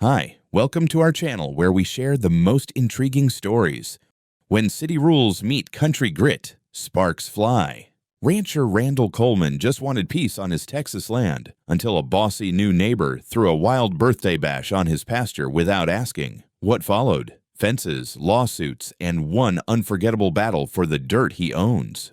Hi, welcome to our channel where we share the most intriguing stories. When city rules meet country grit, sparks fly. Rancher Randall Coleman just wanted peace on his Texas land until a bossy new neighbor threw a wild birthday bash on his pasture without asking. What followed? Fences, lawsuits, and one unforgettable battle for the dirt he owns.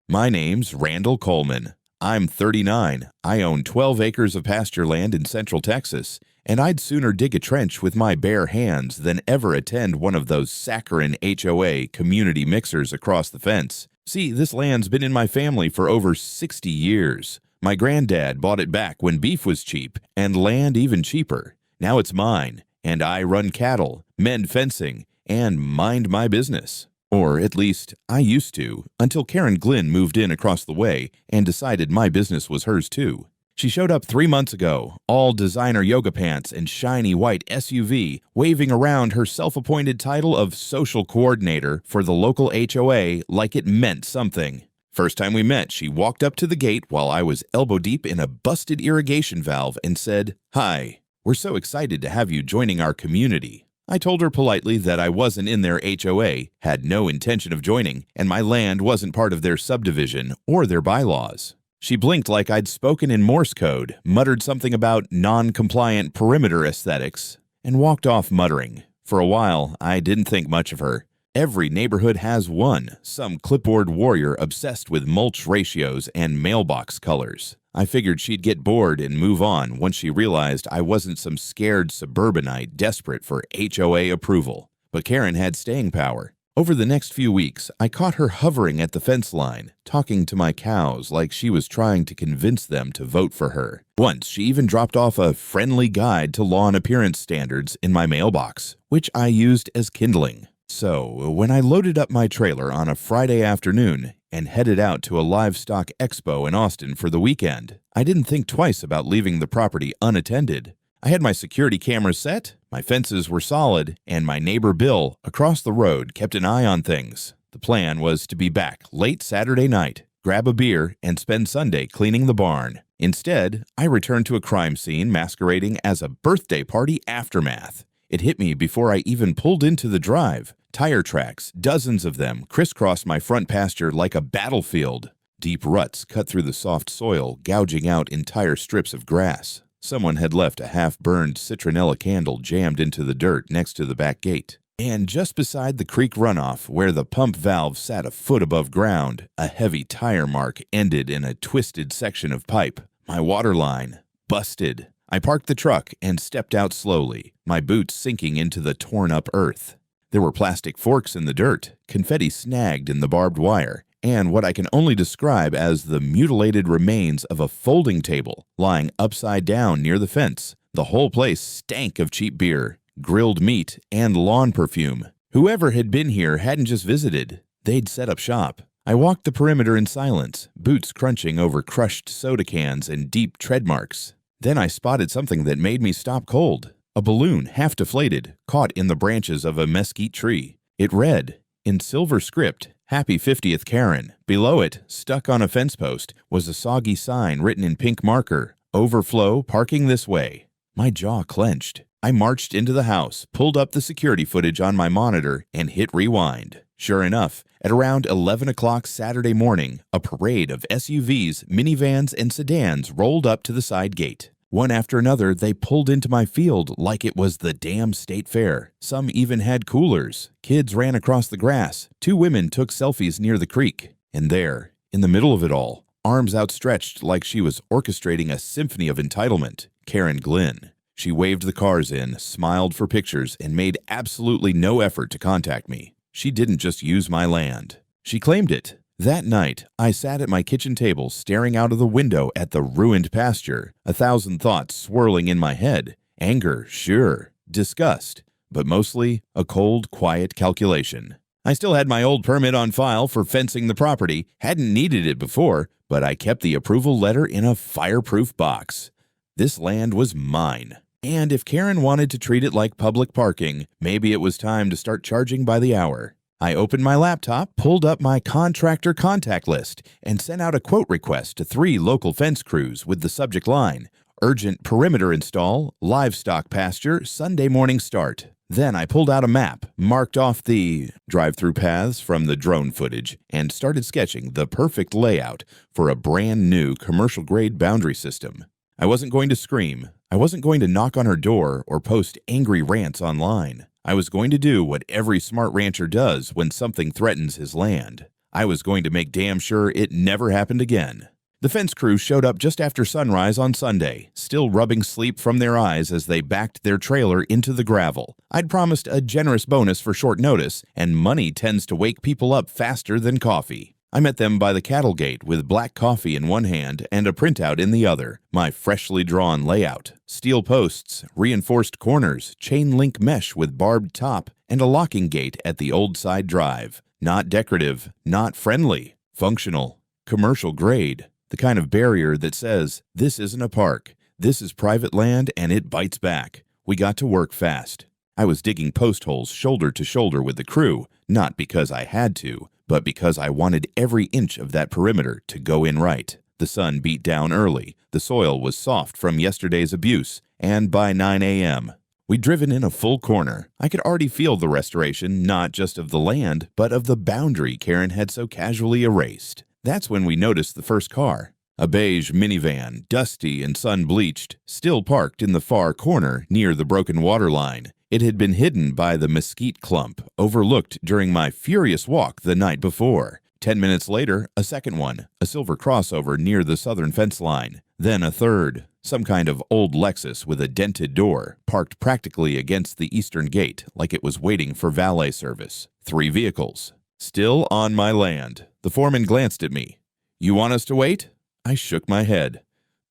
My name's Randall Coleman. I'm 39. I own 12 acres of pasture land in central Texas, and I'd sooner dig a trench with my bare hands than ever attend one of those saccharine HOA community mixers across the fence. See, this land's been in my family for over 60 years. My granddad bought it back when beef was cheap and land even cheaper. Now it's mine, and I run cattle, mend fencing, and mind my business. Or at least, I used to, until Karen Glynn moved in across the way and decided my business was hers too. She showed up 3 months ago, all designer yoga pants and shiny white SUV, waving around her self-appointed title of social coordinator for the local HOA like it meant something. First time we met, she walked up to the gate while I was elbow deep in a busted irrigation valve and said, "Hi, we're so excited to have you joining our community." I told her politely that I wasn't in their HOA, had no intention of joining, and my land wasn't part of their subdivision or their bylaws. She blinked like I'd spoken in Morse code, muttered something about non-compliant perimeter aesthetics, and walked off muttering. For a while, I didn't think much of her. Every neighborhood has one, some clipboard warrior obsessed with mulch ratios and mailbox colors. I figured she'd get bored and move on once she realized I wasn't some scared suburbanite desperate for HOA approval. But Karen had staying power. Over the next few weeks, I caught her hovering at the fence line, talking to my cows like she was trying to convince them to vote for her. Once, she even dropped off a friendly guide to lawn appearance standards in my mailbox, which I used as kindling. So, when I loaded up my trailer on a Friday afternoon and headed out to a livestock expo in Austin for the weekend, I didn't think twice about leaving the property unattended. I had my security cameras set, my fences were solid, and my neighbor Bill across the road kept an eye on things. The plan was to be back late Saturday night, grab a beer, and spend Sunday cleaning the barn. Instead, I returned to a crime scene masquerading as a birthday party aftermath. It hit me before I even pulled into the drive. Tire tracks, dozens of them, crisscrossed my front pasture like a battlefield. Deep ruts cut through the soft soil, gouging out entire strips of grass. Someone had left a half-burned citronella candle jammed into the dirt next to the back gate. And just beside the creek runoff, where the pump valve sat a foot above ground, a heavy tire mark ended in a twisted section of pipe. My water line. Busted. I parked the truck and stepped out slowly, my boots sinking into the torn-up earth. There were plastic forks in the dirt, confetti snagged in the barbed wire, and what I can only describe as the mutilated remains of a folding table lying upside down near the fence. The whole place stank of cheap beer, grilled meat, and lawn perfume. Whoever had been here hadn't just visited, they'd set up shop. I walked the perimeter in silence, boots crunching over crushed soda cans and deep tread marks. Then I spotted something that made me stop cold. A balloon, half deflated, caught in the branches of a mesquite tree. It read, in silver script, "Happy 50th Karen." Below it, stuck on a fence post, was a soggy sign written in pink marker, "Overflow, parking this way." My jaw clenched. I marched into the house, pulled up the security footage on my monitor, and hit rewind. Sure enough, at around 11 o'clock Saturday morning, a parade of SUVs, minivans, and sedans rolled up to the side gate. One after another, they pulled into my field like it was the damn state fair. Some even had coolers. Kids ran across the grass. 2 women took selfies near the creek. And there, in the middle of it all, arms outstretched like she was orchestrating a symphony of entitlement, Karen Glynn. She waved the cars in, smiled for pictures, and made absolutely no effort to contact me. She didn't just use my land. She claimed it. That night, I sat at my kitchen table staring out of the window at the ruined pasture, 1,000 thoughts swirling in my head. Anger, sure. Disgust. But mostly a cold, quiet calculation. I still had my old permit on file for fencing the property, hadn't needed it before, but I kept the approval letter in a fireproof box. This land was mine. And if Karen wanted to treat it like public parking, maybe it was time to start charging by the hour. I opened my laptop, pulled up my contractor contact list, and sent out a quote request to 3 local fence crews with the subject line, Urgent perimeter install, livestock pasture, Sunday morning start. Then I pulled out a map, marked off the drive-through paths from the drone footage, and started sketching the perfect layout for a brand new commercial-grade boundary system. I wasn't going to scream. I wasn't going to knock on her door or post angry rants online. I was going to do what every smart rancher does when something threatens his land. I was going to make damn sure it never happened again. The fence crew showed up just after sunrise on Sunday, still rubbing sleep from their eyes as they backed their trailer into the gravel. I'd promised a generous bonus for short notice, and money tends to wake people up faster than coffee. I met them by the cattle gate with black coffee in one hand and a printout in the other, my freshly drawn layout. Steel posts, reinforced corners, chain link mesh with barbed top, and a locking gate at the old side drive. Not decorative, not friendly, functional, commercial grade. The kind of barrier that says, this isn't a park, this is private land and it bites back. We got to work fast. I was digging post holes shoulder to shoulder with the crew, not because I had to, but because I wanted every inch of that perimeter to go in right. The sun beat down early, the soil was soft from yesterday's abuse, and by 9 a.m., we'd driven in a full corner. I could already feel the restoration, not just of the land, but of the boundary Karen had so casually erased. That's when we noticed the first car. A beige minivan, dusty and sun-bleached, still parked in the far corner near the broken water line. It had been hidden by the mesquite clump, overlooked during my furious walk the night before. 10 minutes later, a second one, a silver crossover near the southern fence line. Then a third, some kind of old Lexus with a dented door, parked practically against the eastern gate like it was waiting for valet service. 3 vehicles. Still on my land. The foreman glanced at me. You want us to wait? I shook my head.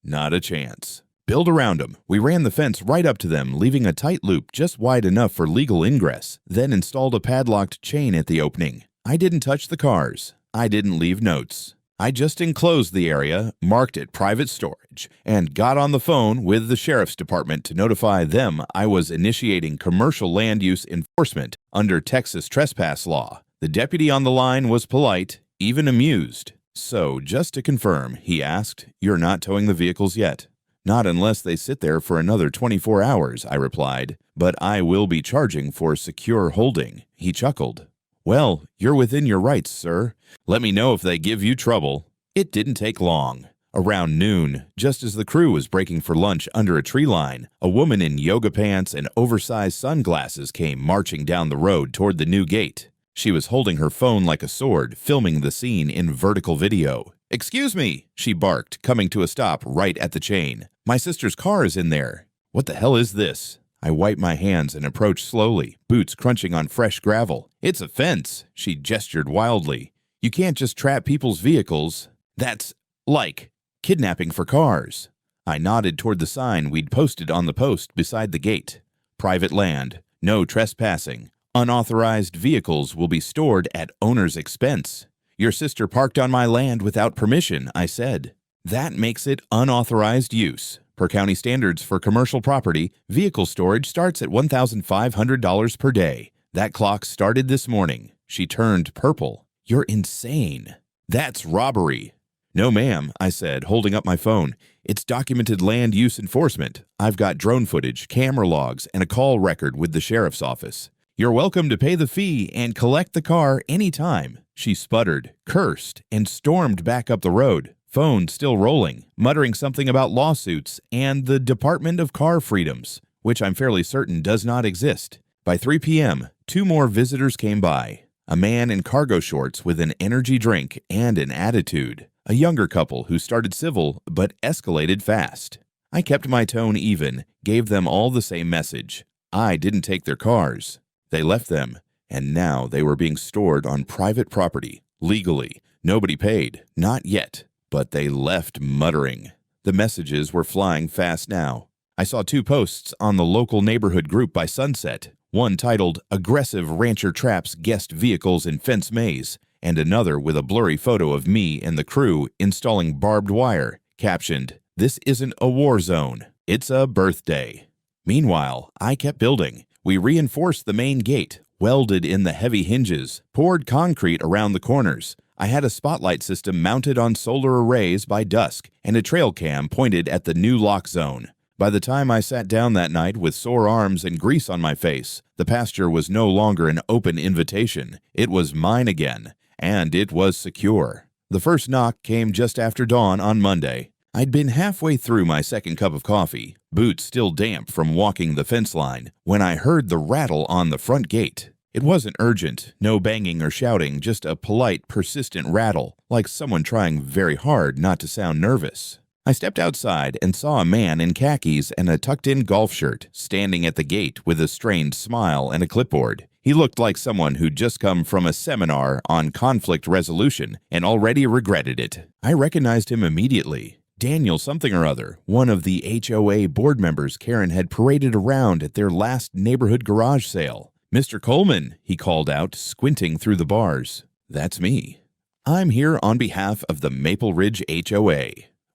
Not a chance. Build around them. We ran the fence right up to them, leaving a tight loop just wide enough for legal ingress, then installed a padlocked chain at the opening. I didn't touch the cars. I didn't leave notes. I just enclosed the area, marked it private storage, and got on the phone with the sheriff's department to notify them I was initiating commercial land use enforcement under Texas trespass law. The deputy on the line was polite, even amused. So, just to confirm, he asked, you're not towing the vehicles yet? Not unless they sit there for another 24 hours, I replied, but I will be charging for secure holding. He chuckled. Well, you're within your rights, sir. Let me know if they give you trouble. It didn't take long. Around noon, just as the crew was breaking for lunch under a tree line, a woman in yoga pants and oversized sunglasses came marching down the road toward the new gate. She was holding her phone like a sword, filming the scene in vertical video. Excuse me, she barked, coming to a stop right at the chain. My sister's car is in there. What the hell is this? I wiped my hands and approached slowly, boots crunching on fresh gravel. It's a fence, she gestured wildly. You can't just trap people's vehicles. That's, like, kidnapping for cars. I nodded toward the sign we'd posted on the post beside the gate. Private land, no trespassing. Unauthorized vehicles will be stored at owner's expense. Your sister parked on my land without permission, I said. That makes it unauthorized use. Per county standards for commercial property, vehicle storage starts at $1,500 per day. That clock started this morning. She turned purple. You're insane. That's robbery. No, ma'am, I said, holding up my phone. It's documented land use enforcement. I've got drone footage, camera logs, and a call record with the sheriff's office. You're welcome to pay the fee and collect the car anytime. She sputtered, cursed, and stormed back up the road, phone still rolling, muttering something about lawsuits and the Department of Car Freedoms, which I'm fairly certain does not exist. By 3 p.m., 2 more visitors came by. A man in cargo shorts with an energy drink and an attitude. A younger couple who started civil but escalated fast. I kept my tone even, gave them all the same message. I didn't take their cars. They left them, and now they were being stored on private property, legally. Nobody paid, not yet, but they left muttering. The messages were flying fast now. I saw 2 posts on the local neighborhood group by sunset, one titled, Aggressive Rancher Traps Guest Vehicles in Fence Maze, and another with a blurry photo of me and the crew installing barbed wire, captioned, This isn't a war zone, it's a birthday. Meanwhile, I kept building. We reinforced the main gate, welded in the heavy hinges, poured concrete around the corners. I had a spotlight system mounted on solar arrays by dusk and a trail cam pointed at the new lock zone. By the time I sat down that night with sore arms and grease on my face, the pasture was no longer an open invitation. It was mine again, and it was secure. The first knock came just after dawn on Monday. I'd been halfway through my second cup of coffee, boots still damp from walking the fence line, when I heard the rattle on the front gate. It wasn't urgent, no banging or shouting, just a polite, persistent rattle, like someone trying very hard not to sound nervous. I stepped outside and saw a man in khakis and a tucked-in golf shirt standing at the gate with a strained smile and a clipboard. He looked like someone who'd just come from a seminar on conflict resolution and already regretted it. I recognized him immediately. Daniel something or other, one of the HOA board members Karen had paraded around at their last neighborhood garage sale. "Mr. Coleman," he called out, squinting through the bars. "That's me. I'm here on behalf of the Maple Ridge HOA.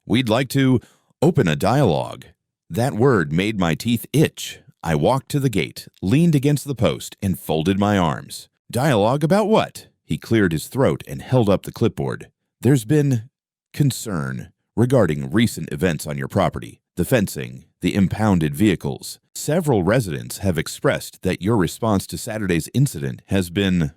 We'd like to open a dialogue." That word made my teeth itch. I walked to the gate, leaned against the post, and folded my arms. "Dialogue about what?" He cleared his throat and held up the clipboard. "There's been concern regarding recent events on your property, the fencing, the impounded vehicles. Several residents have expressed that your response to Saturday's incident has been,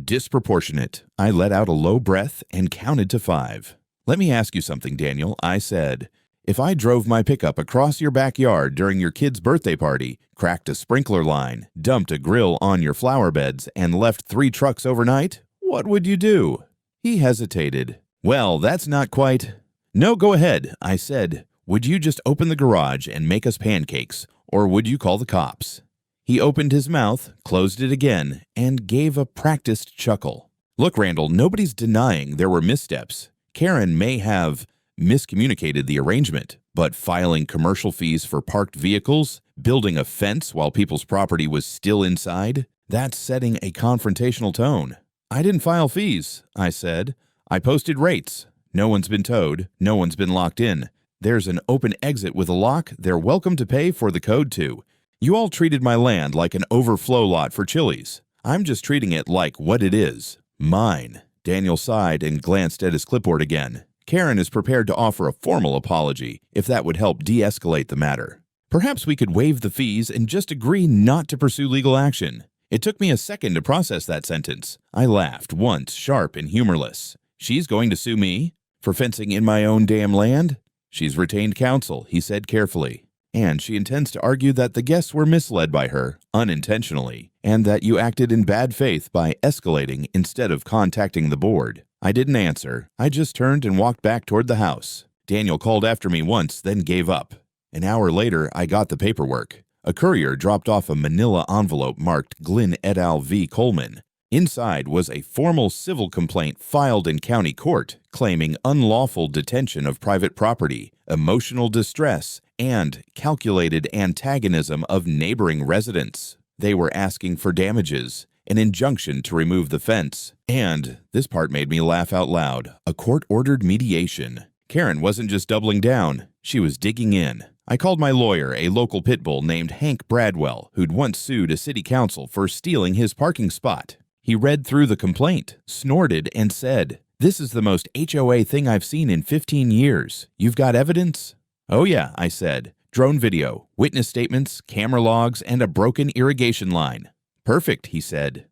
disproportionate." I let out a low breath and counted to 5. "Let me ask you something, Daniel," I said. "If I drove my pickup across your backyard during your kid's birthday party, cracked a sprinkler line, dumped a grill on your flower beds, and left 3 trucks overnight, what would you do?" He hesitated. "Well, that's not quite—" "No, go ahead," I said. "Would you just open the garage and make us pancakes, or would you call the cops?" He opened his mouth, closed it again, and gave a practiced chuckle. "Look, Randall, nobody's denying there were missteps. Karen may have miscommunicated the arrangement, but filing commercial fees for parked vehicles, building a fence while people's property was still inside, that's setting a confrontational tone." "I didn't file fees," I said. "I posted rates. No one's been towed. No one's been locked in. There's an open exit with a lock they're welcome to pay for the code to. You all treated my land like an overflow lot for Chili's. I'm just treating it like what it is, mine." Daniel sighed and glanced at his clipboard again. "Karen is prepared to offer a formal apology if that would help de-escalate the matter. Perhaps we could waive the fees and just agree not to pursue legal action." It took me a second to process that sentence. I laughed, once sharp and humorless. "She's going to sue me? For fencing in my own damn land?" "She's retained counsel," he said carefully. "And she intends to argue that the guests were misled by her, unintentionally, and that you acted in bad faith by escalating instead of contacting the board." I didn't answer. I just turned and walked back toward the house. Daniel called after me once, then gave up. An hour later, I got the paperwork. A courier dropped off a manila envelope marked Glynn et al. V. Coleman. Inside was a formal civil complaint filed in county court claiming unlawful detention of private property, emotional distress, and calculated antagonism of neighboring residents. They were asking for damages, an injunction to remove the fence, and, this part made me laugh out loud, a court-ordered mediation. Karen wasn't just doubling down, she was digging in. I called my lawyer, a local pit bull named Hank Bradwell, who'd once sued a city council for stealing his parking spot. He read through the complaint, snorted, and said, "This is the most HOA thing I've seen in 15 years. You've got evidence?" "Oh yeah," I said. "Drone video, witness statements, camera logs, and a broken irrigation line." "Perfect," he said.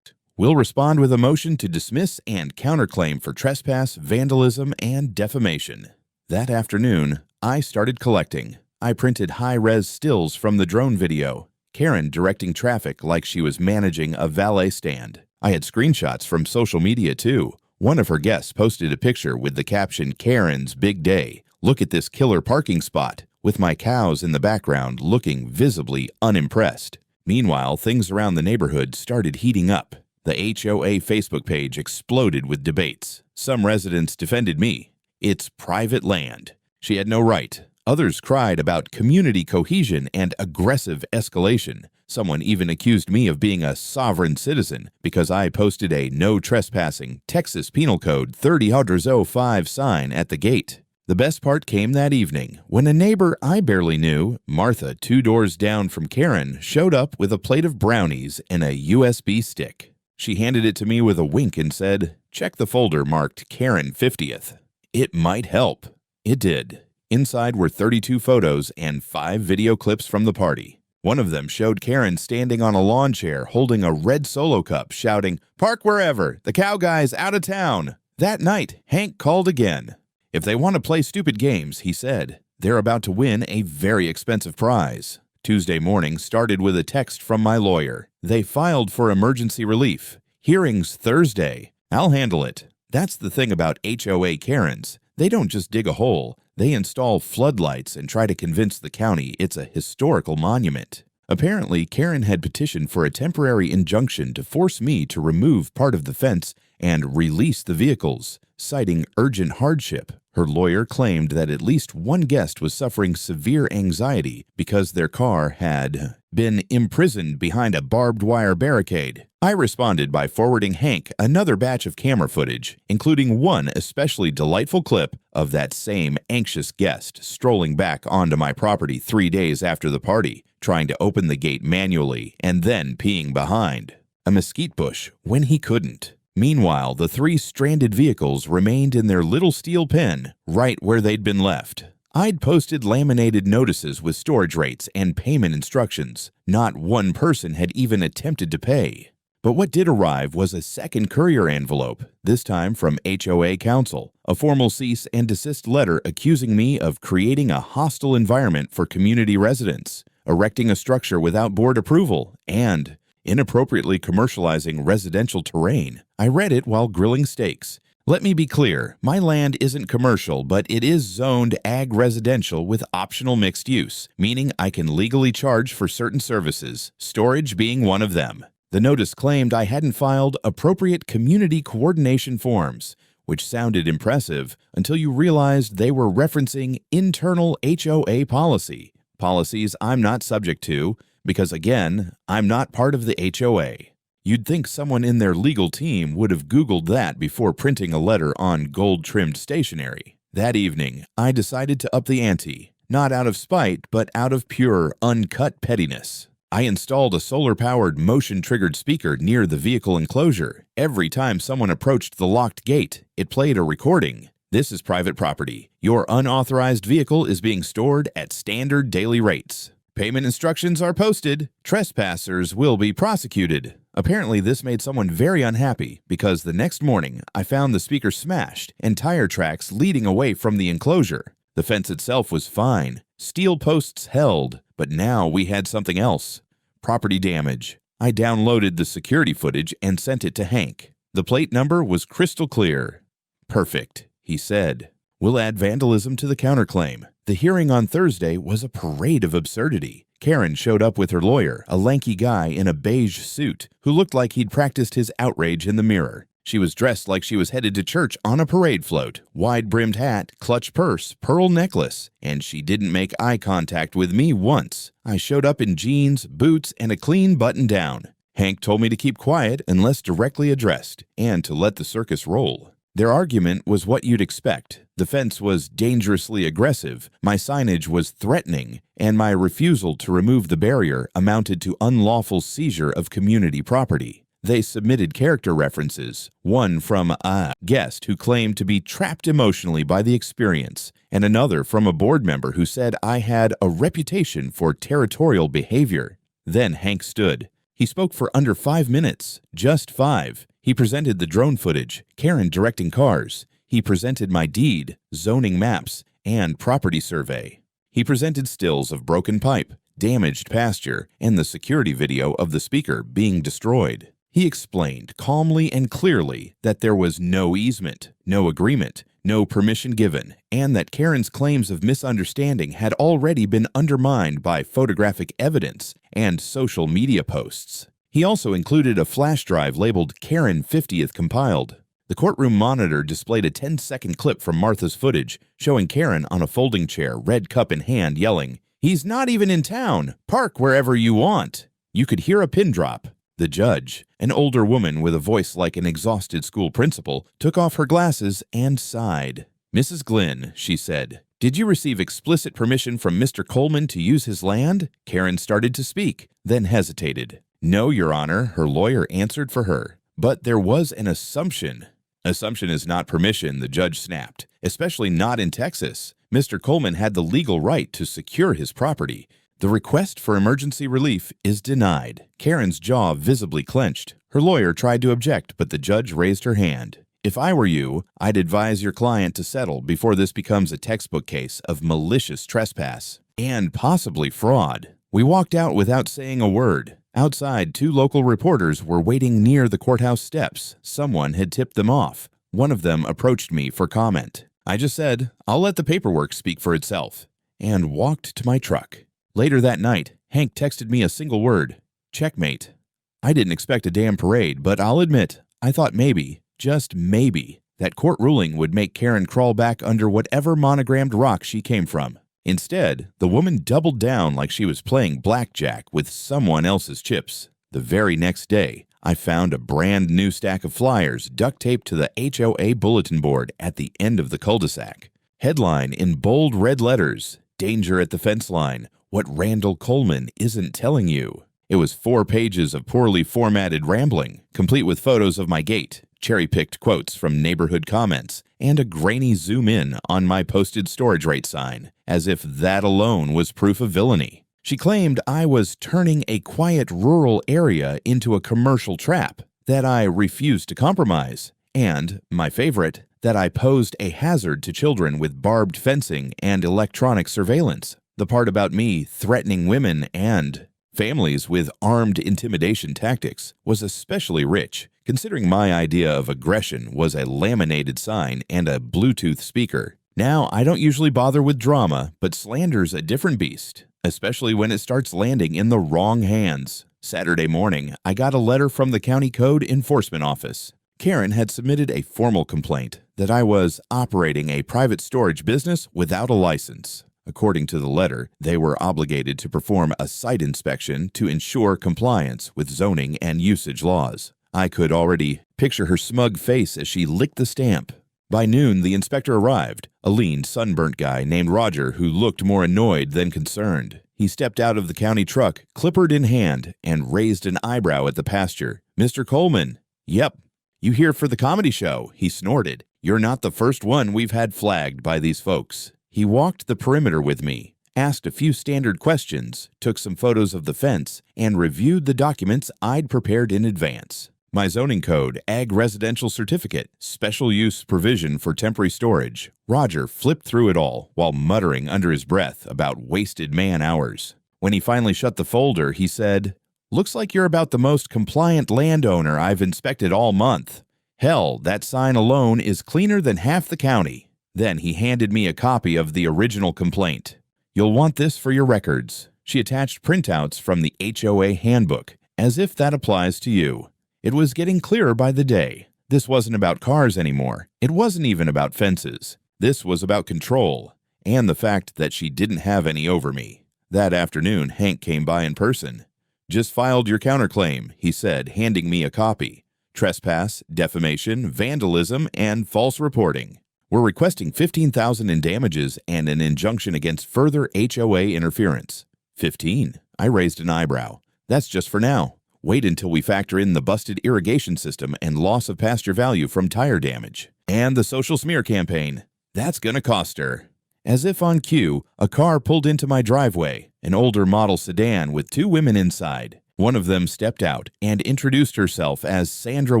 "We'll respond with a motion to dismiss and counterclaim for trespass, vandalism, and defamation." That afternoon, I started collecting. I printed high-res stills from the drone video, Karen directing traffic like she was managing a valet stand. I had screenshots from social media too. One of her guests posted a picture with the caption, "Karen's Big Day. Look at this killer parking spot," with my cows in the background looking visibly unimpressed. Meanwhile, things around the neighborhood started heating up. The HOA Facebook page exploded with debates. Some residents defended me. "It's private land. She had no right." Others cried about community cohesion and aggressive escalation. Someone even accused me of being a sovereign citizen because I posted a "No Trespassing, Texas Penal Code 3005" sign at the gate. The best part came that evening when a neighbor I barely knew, Martha, 2 doors down from Karen, showed up with a plate of brownies and a USB stick. She handed it to me with a wink and said, "Check the folder marked Karen 50th. It might help." It did. Inside were 32 photos and 5 video clips from the party. One of them showed Karen standing on a lawn chair holding a red Solo cup, shouting, "Park wherever! The cow guy's out of town!" That night, Hank called again. If they want to play stupid games, he said, they're about to win a very expensive prize. Tuesday morning started with a text from my lawyer. They filed for emergency relief. Hearings Thursday. I'll handle it. That's the thing about HOA Karens. They don't just dig a hole. They install floodlights and try to convince the county it's a historical monument. Apparently, Karen had petitioned for a temporary injunction to force me to remove part of the fence and release the vehicles, citing urgent hardship. Her lawyer claimed that at least one guest was suffering severe anxiety because their car had been imprisoned behind a barbed wire barricade. I responded by forwarding Hank another batch of camera footage, including one especially delightful clip of that same anxious guest strolling back onto my property 3 days after the party, trying to open the gate manually and then peeing behind a mesquite bush when he couldn't. Meanwhile, the 3 stranded vehicles remained in their little steel pen, right where they'd been left. I'd posted laminated notices with storage rates and payment instructions. Not one person had even attempted to pay. But what did arrive was a second courier envelope, this time from HOA Council, a formal cease and desist letter accusing me of creating a hostile environment for community residents, erecting a structure without board approval, and inappropriately commercializing residential terrain. I read it while grilling steaks. Let me be clear, my land isn't commercial, but it is zoned ag residential with optional mixed use, meaning I can legally charge for certain services, storage being one of them. The notice claimed I hadn't filed appropriate community coordination forms, which sounded impressive until you realized they were referencing internal HOA policies I'm not subject to, because again, I'm not part of the HOA. You'd think someone in their legal team would have Googled that before printing a letter on gold-trimmed stationery. That evening, I decided to up the ante, not out of spite, but out of pure, uncut pettiness. I installed a solar-powered, motion-triggered speaker near the vehicle enclosure. Every time someone approached the locked gate, it played a recording. "This is private property. Your unauthorized vehicle is being stored at standard daily rates. Payment instructions are posted. Trespassers will be prosecuted." Apparently, this made someone very unhappy because the next morning I found the speaker smashed and tire tracks leading away from the enclosure. The fence itself was fine. Steel posts held, but now we had something else. Property damage. I downloaded the security footage and sent it to Hank. The plate number was crystal clear. "Perfect," he said. "We'll add vandalism to the counterclaim." The hearing on Thursday was a parade of absurdity. Karen showed up with her lawyer, a lanky guy in a beige suit, who looked like he'd practiced his outrage in the mirror. She was dressed like she was headed to church on a parade float, wide-brimmed hat, clutch purse, pearl necklace, and she didn't make eye contact with me once. I showed up in jeans, boots, and a clean button-down. Hank told me to keep quiet unless directly addressed, and to let the circus roll. Their argument was what you'd expect. The fence was dangerously aggressive, my signage was threatening, and my refusal to remove the barrier amounted to unlawful seizure of community property. They submitted character references, one from a guest who claimed to be trapped emotionally by the experience, and another from a board member who said I had a reputation for territorial behavior. Then Hank stood. He spoke for under 5 minutes, just 5. He presented the drone footage, Karen directing cars. He presented my deed, zoning maps, and property survey. He presented stills of broken pipe, damaged pasture, and the security video of the speaker being destroyed. He explained calmly and clearly that there was no easement, no agreement, no permission given, and that Karen's claims of misunderstanding had already been undermined by photographic evidence and social media posts. He also included a flash drive labeled Karen 50th compiled. The courtroom monitor displayed a 10-second clip from Martha's footage showing Karen on a folding chair, red cup in hand, yelling, "He's not even in town. Park wherever you want." You could hear a pin drop. The judge, an older woman with a voice like an exhausted school principal, took off her glasses and sighed. "Mrs. Glynn," she said, "did you receive explicit permission from Mr. Coleman to use his land?" Karen started to speak, then hesitated. "No, Your Honor," her lawyer answered for her. But there was an assumption. Assumption is not permission, the judge snapped, especially not in Texas. Mr. Coleman had the legal right to secure his property. The request for emergency relief is denied. Karen's jaw visibly clenched. Her lawyer tried to object, but the judge raised her hand. If I were you, I'd advise your client to settle before this becomes a textbook case of malicious trespass and possibly fraud. We walked out without saying a word. Outside, 2 local reporters were waiting near the courthouse steps. Someone had tipped them off. One of them approached me for comment. I just said, "I'll let the paperwork speak for itself," and walked to my truck. Later that night, Hank texted me a single word: checkmate. I didn't expect a damn parade, but I'll admit, I thought maybe, just maybe, that court ruling would make Karen crawl back under whatever monogrammed rock she came from. Instead, the woman doubled down like she was playing blackjack with someone else's chips. The very next day, I found a brand new stack of flyers duct taped to the HOA bulletin board at the end of the cul-de-sac. Headline in bold red letters: "Danger at the fence line. What Randall Coleman isn't telling you." It was 4 pages of poorly formatted rambling, complete with photos of my gate, cherry-picked quotes from neighborhood comments, and a grainy zoom-in on my posted storage rate sign, as if that alone was proof of villainy. She claimed I was turning a quiet rural area into a commercial trap, that I refused to compromise, and, my favorite, that I posed a hazard to children with barbed fencing and electronic surveillance. The part about me threatening women and families with armed intimidation tactics was especially rich, considering my idea of aggression was a laminated sign and a Bluetooth speaker. Now, I don't usually bother with drama, but slander's a different beast, especially when it starts landing in the wrong hands. Saturday morning, I got a letter from the County Code Enforcement Office. Karen had submitted a formal complaint that I was operating a private storage business without a license. According to the letter, they were obligated to perform a site inspection to ensure compliance with zoning and usage laws. I could already picture her smug face as she licked the stamp. By noon, the inspector arrived, a lean, sunburnt guy named Roger who looked more annoyed than concerned. He stepped out of the county truck, clipboard in hand, and raised an eyebrow at the pasture. "Mr. Coleman." "Yep." "You here for the comedy show?" he snorted. "You're not the first one we've had flagged by these folks." He walked the perimeter with me, asked a few standard questions, took some photos of the fence, and reviewed the documents I'd prepared in advance. My zoning code, ag residential certificate, special use provision for temporary storage. Roger flipped through it all while muttering under his breath about wasted man hours. When he finally shut the folder, he said, "Looks like you're about the most compliant landowner I've inspected all month. Hell, that sign alone is cleaner than half the county." Then he handed me a copy of the original complaint. "You'll want this for your records." She attached printouts from the HOA handbook, as if that applies to you. It was getting clearer by the day. This wasn't about cars anymore. It wasn't even about fences. This was about control, and the fact that she didn't have any over me. That afternoon, Hank came by in person. "Just filed your counterclaim," he said, handing me a copy. "Trespass, defamation, vandalism, and false reporting. We're requesting $15,000 in damages and an injunction against further HOA interference." 15? I raised an eyebrow. "That's just for now. Wait until we factor in the busted irrigation system and loss of pasture value from tire damage. And the social smear campaign. That's gonna cost her." As if on cue, a car pulled into my driveway, an older model sedan with 2 women inside. One of them stepped out and introduced herself as Sandra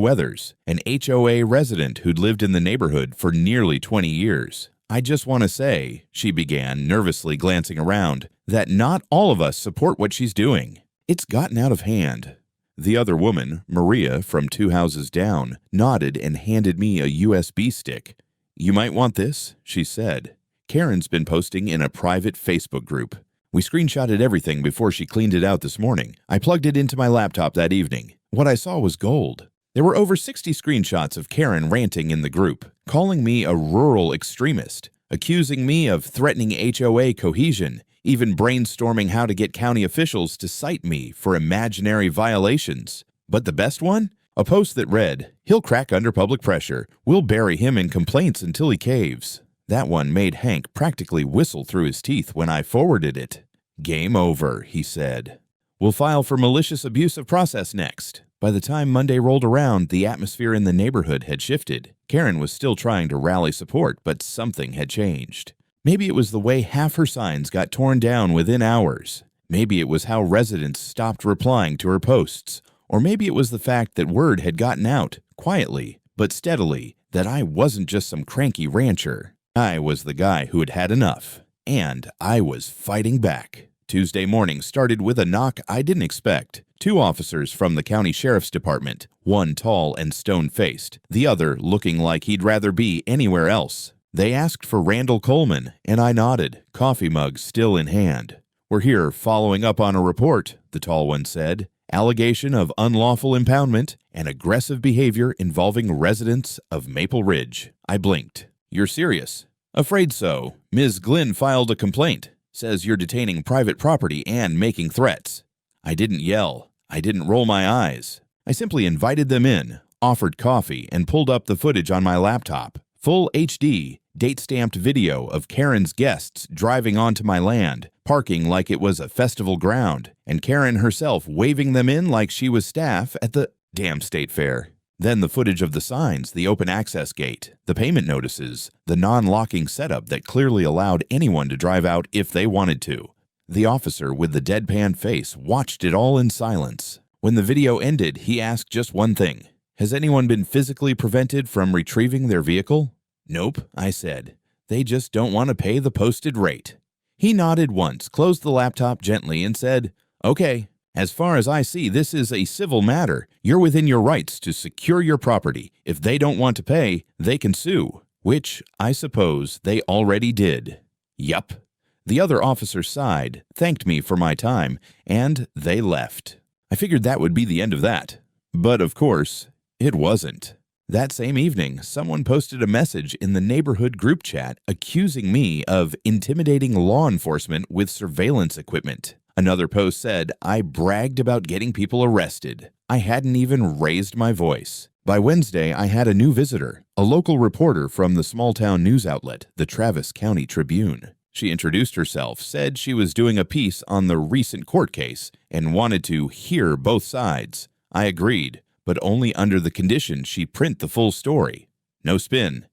Weathers, an HOA resident who'd lived in the neighborhood for nearly 20 years. "I just want to say," she began, nervously glancing around, "that not all of us support what she's doing. It's gotten out of hand." The other woman, Maria, from 2 houses down, nodded and handed me a USB stick. "You might want this," she said. "Karen's been posting in a private Facebook group. We screenshotted everything before she cleaned it out this morning. I plugged it into my laptop that evening. What I saw was gold. There were over 60 screenshots of Karen ranting in the group, calling me a rural extremist, accusing me of threatening HOA cohesion, even brainstorming how to get county officials to cite me for imaginary violations. But the best one? A post that read, "He'll crack under public pressure. We'll bury him in complaints until he caves." That one made Hank practically whistle through his teeth when I forwarded it. "Game over," he said. "We'll file for malicious abuse of process next." By the time Monday rolled around, the atmosphere in the neighborhood had shifted. Karen was still trying to rally support, but something had changed. Maybe it was the way half her signs got torn down within hours. Maybe it was how residents stopped replying to her posts. Or maybe it was the fact that word had gotten out, quietly, but steadily, that I wasn't just some cranky rancher. I was the guy who had had enough. And I was fighting back. Tuesday morning started with a knock I didn't expect. 2 officers from the county sheriff's department, one tall and stone-faced, the other looking like he'd rather be anywhere else. They asked for Randall Coleman, and I nodded, coffee mug still in hand. "We're here following up on a report," the tall one said. "Allegation of unlawful impoundment and aggressive behavior involving residents of Maple Ridge." I blinked. "You're serious?" "Afraid so. Ms. Glynn filed a complaint. Says you're detaining private property and making threats." I didn't yell. I didn't roll my eyes. I simply invited them in, offered coffee, and pulled up the footage on my laptop. Full HD, date-stamped video of Karen's guests driving onto my land, parking like it was a festival ground, and Karen herself waving them in like she was staff at the damn state fair. Then the footage of the signs, the open access gate, the payment notices, the non-locking setup that clearly allowed anyone to drive out if they wanted to. The officer with the deadpan face watched it all in silence. When the video ended, he asked just one thing. "Has anyone been physically prevented from retrieving their vehicle?" "Nope," I said. "They just don't want to pay the posted rate." He nodded once, closed the laptop gently, and said, "Okay. As far as I see, this is a civil matter. You're within your rights to secure your property. If they don't want to pay, they can sue." Which, I suppose, they already did. Yup. The other officer sighed, thanked me for my time, and they left. I figured that would be the end of that. But of course, it wasn't. That same evening, someone posted a message in the neighborhood group chat accusing me of intimidating law enforcement with surveillance equipment. Another post said I bragged about getting people arrested. I hadn't even raised my voice. By Wednesday, I had a new visitor, a local reporter from the small-town news outlet, the Travis County Tribune. She introduced herself, said she was doing a piece on the recent court case, and wanted to hear both sides. I agreed, but only under the condition she print the full story. No spin.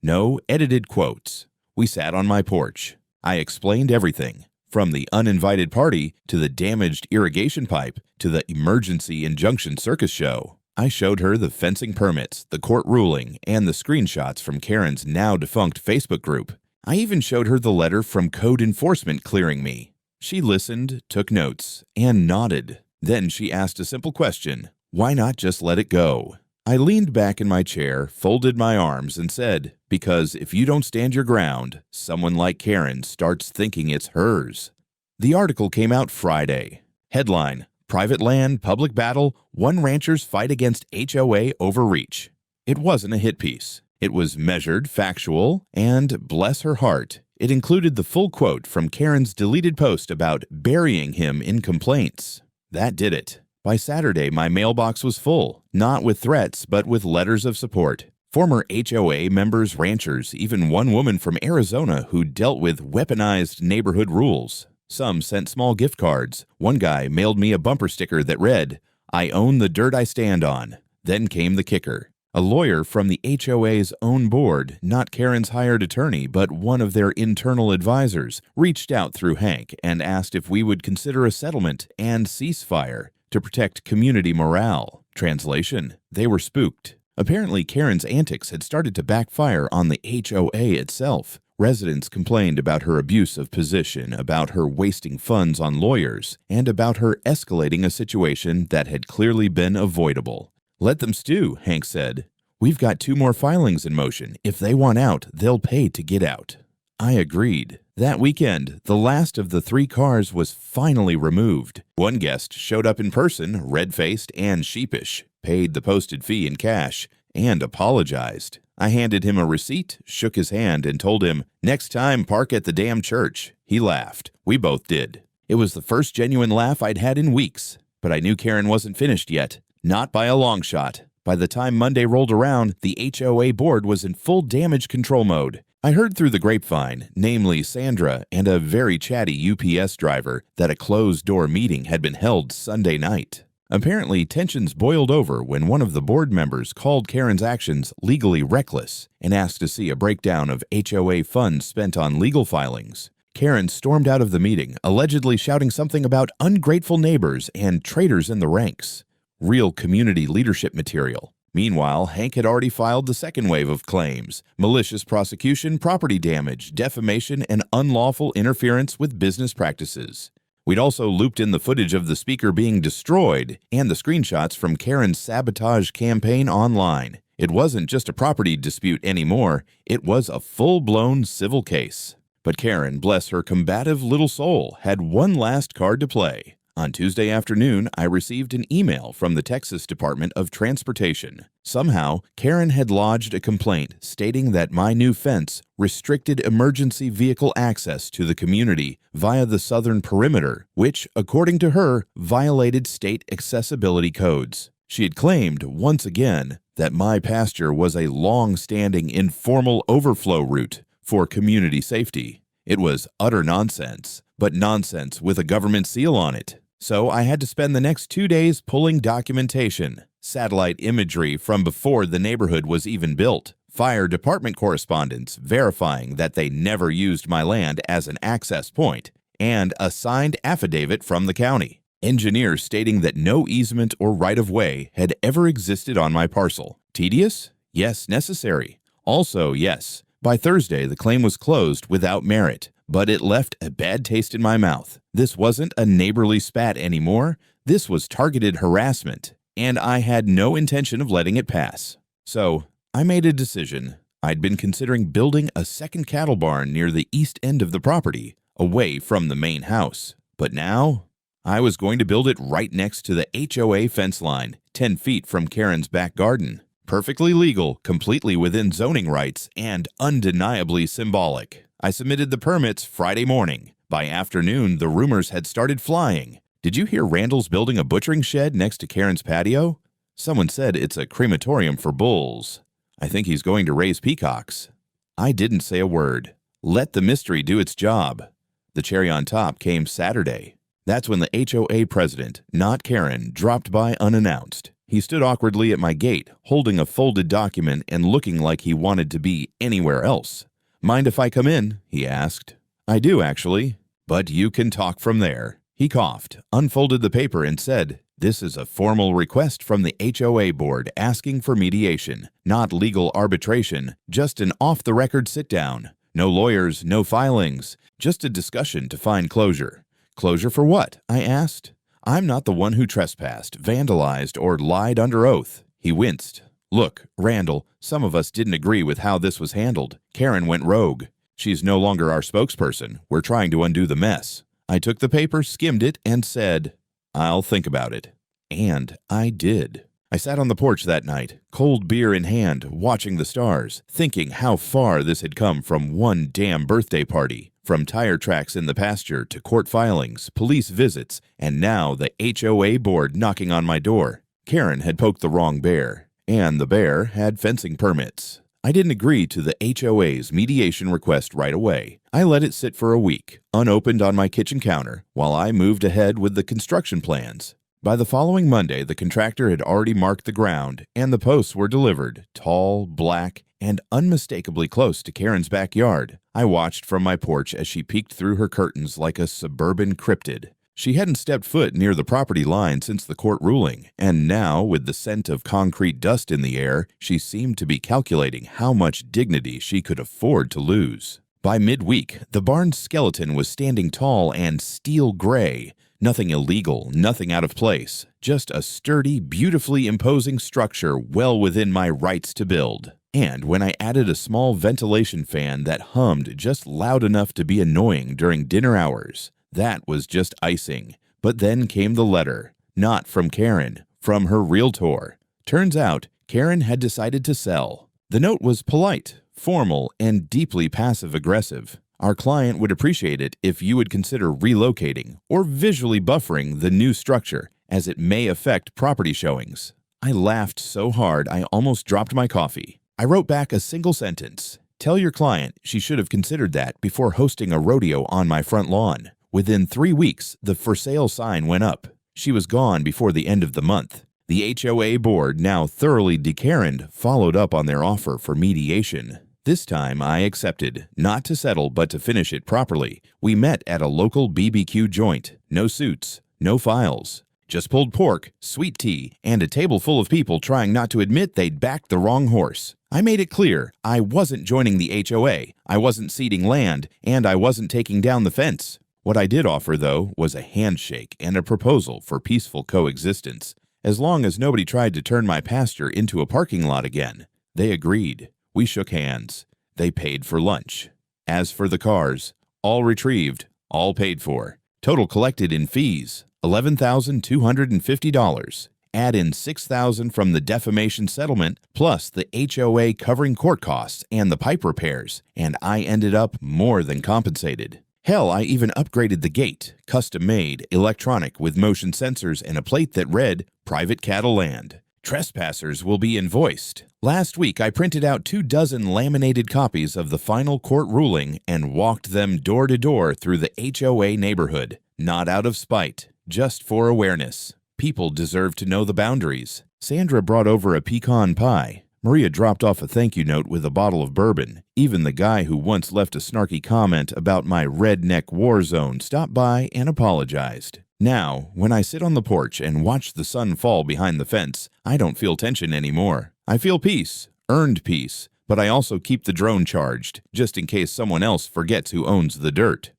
No edited quotes. We sat on my porch. I explained everything. From the uninvited party, to the damaged irrigation pipe, to the emergency injunction circus show. I showed her the fencing permits, the court ruling, and the screenshots from Karen's now-defunct Facebook group. I even showed her the letter from code enforcement clearing me. She listened, took notes, and nodded. Then she asked a simple question. Why not just let it go? I leaned back in my chair, folded my arms, and said, because if you don't stand your ground, someone like Karen starts thinking it's hers. The article came out Friday. Headline, Private Land, Public Battle, One Rancher's Fight Against HOA Overreach. It wasn't a hit piece. It was measured, factual, and, bless her heart, it included the full quote from Karen's deleted post about burying him in complaints. That did it. By Saturday, my mailbox was full, not with threats, but with letters of support. Former HOA members, ranchers, even one woman from Arizona who dealt with weaponized neighborhood rules. Some sent small gift cards. One guy mailed me a bumper sticker that read, "I own the dirt I stand on." Then came the kicker. A lawyer from the HOA's own board, not Karen's hired attorney, but one of their internal advisors, reached out through Hank and asked if we would consider a settlement and ceasefire to protect community morale. Translation, they were spooked. Apparently, Karen's antics had started to backfire on the HOA itself. Residents complained about her abuse of position, about her wasting funds on lawyers, and about her escalating a situation that had clearly been avoidable. Let them stew, Hank said. We've got 2 more filings in motion. If they want out, they'll pay to get out. I agreed. That weekend, the last of the 3 cars was finally removed. One guest showed up in person, red-faced and sheepish, paid the posted fee in cash, and apologized. I handed him a receipt, shook his hand, and told him, "Next time, park at the damn church." He laughed. We both did. It was the first genuine laugh I'd had in weeks. But I knew Karen wasn't finished yet. Not by a long shot. By the time Monday rolled around, the HOA board was in full damage control mode. I heard through the grapevine, namely Sandra and a very chatty UPS driver, that a closed-door meeting had been held Sunday night. Apparently, tensions boiled over when one of the board members called Karen's actions legally reckless and asked to see a breakdown of HOA funds spent on legal filings. Karen stormed out of the meeting, allegedly shouting something about ungrateful neighbors and traitors in the ranks. Real community leadership material. Meanwhile, Hank had already filed the second wave of claims: malicious prosecution, property damage, defamation, and unlawful interference with business practices. We'd also looped in the footage of the speaker being destroyed and the screenshots from Karen's sabotage campaign online. It wasn't just a property dispute anymore, it was a full-blown civil case. But Karen, bless her combative little soul, had one last card to play. On Tuesday afternoon, I received an email from the Texas Department of Transportation. Somehow, Karen had lodged a complaint stating that my new fence restricted emergency vehicle access to the community via the southern perimeter, which, according to her, violated state accessibility codes. She had claimed, once again, that my pasture was a long-standing informal overflow route for community safety. It was utter nonsense, but nonsense with a government seal on it. So I had to spend the next 2 days pulling documentation, satellite imagery from before the neighborhood was even built, fire department correspondence verifying that they never used my land as an access point, and a signed affidavit from the county. Engineers stating that no easement or right-of-way had ever existed on my parcel. Tedious? Yes, necessary. Also, yes. By Thursday, the claim was closed without merit, but it left a bad taste in my mouth. This wasn't a neighborly spat anymore. This was targeted harassment, and I had no intention of letting it pass. So, I made a decision. I'd been considering building a second cattle barn near the east end of the property, away from the main house. But now, I was going to build it right next to the HOA fence line, 10 feet from Karen's back garden. Perfectly legal, completely within zoning rights, and undeniably symbolic. I submitted the permits Friday morning. By afternoon, the rumors had started flying. Did you hear Randall's building a butchering shed next to Karen's patio? Someone said it's a crematorium for bulls. I think he's going to raise peacocks. I didn't say a word. Let the mystery do its job. The cherry on top came Saturday. That's when the HOA president, not Karen, dropped by unannounced. He stood awkwardly at my gate, holding a folded document and looking like he wanted to be anywhere else. "Mind if I come in?" he asked. "I do, actually. But you can talk from there." He coughed, unfolded the paper, and said, "This is a formal request from the HOA board asking for mediation, not legal arbitration, just an off-the-record sit-down. No lawyers, no filings, just a discussion to find closure." "Closure for what?" I asked. "I'm not the one who trespassed, vandalized, or lied under oath." He winced. "Look, Randall, some of us didn't agree with how this was handled. Karen went rogue. She's no longer our spokesperson. We're trying to undo the mess." I took the paper, skimmed it, and said, "I'll think about it." And I did. I sat on the porch that night, cold beer in hand, watching the stars, thinking how far this had come from one damn birthday party. From tire tracks in the pasture to court filings, police visits, and now the HOA board knocking on my door. Karen had poked the wrong bear, and the bear had fencing permits. I didn't agree to the HOA's mediation request right away. I let it sit for a week, unopened on my kitchen counter, while I moved ahead with the construction plans. By the following Monday, the contractor had already marked the ground, and the posts were delivered, tall, black, and unmistakably close to Karen's backyard. I watched from my porch as she peeked through her curtains like a suburban cryptid. She hadn't stepped foot near the property line since the court ruling, and now, with the scent of concrete dust in the air, she seemed to be calculating how much dignity she could afford to lose. By midweek, the barn's skeleton was standing tall and steel gray. Nothing illegal, nothing out of place, just a sturdy, beautifully imposing structure well within my rights to build. And when I added a small ventilation fan that hummed just loud enough to be annoying during dinner hours, that was just icing. But then came the letter, not from Karen, from her realtor. Turns out, Karen had decided to sell. The note was polite, formal, and deeply passive-aggressive. Our client would appreciate it if you would consider relocating or visually buffering the new structure, as it may affect property showings. I laughed so hard I almost dropped my coffee. I wrote back a single sentence. Tell your client she should have considered that before hosting a rodeo on my front lawn. Within 3 weeks, the for sale sign went up. She was gone before the end of the month. The HOA board, now thoroughly decarened, followed up on their offer for mediation. This time I accepted, not to settle but to finish it properly. We met at a local BBQ joint. No suits, no files. Just pulled pork, sweet tea, and a table full of people trying not to admit they'd backed the wrong horse. I made it clear I wasn't joining the HOA, I wasn't ceding land, and I wasn't taking down the fence. What I did offer, though, was a handshake and a proposal for peaceful coexistence, as long as nobody tried to turn my pasture into a parking lot again. They agreed. We shook hands. They paid for lunch. As for the cars, all retrieved, all paid for. Total collected in fees, $11,250. Add in $6,000 from the defamation settlement, plus the HOA covering court costs and the pipe repairs, and I ended up more than compensated. Hell, I even upgraded the gate, custom-made, electronic with motion sensors and a plate that read, Private Cattle Land. Trespassers will be invoiced. Last week, I printed out 24 laminated copies of the final court ruling and walked them door to door through the HOA neighborhood. Not out of spite, just for awareness. People deserve to know the boundaries. Sandra brought over a pecan pie. Maria dropped off a thank you note with a bottle of bourbon. Even the guy who once left a snarky comment about my redneck war zone stopped by and apologized. Now, when I sit on the porch and watch the sun fall behind the fence, I don't feel tension anymore. I feel peace, earned peace, but I also keep the drone charged, just in case someone else forgets who owns the dirt.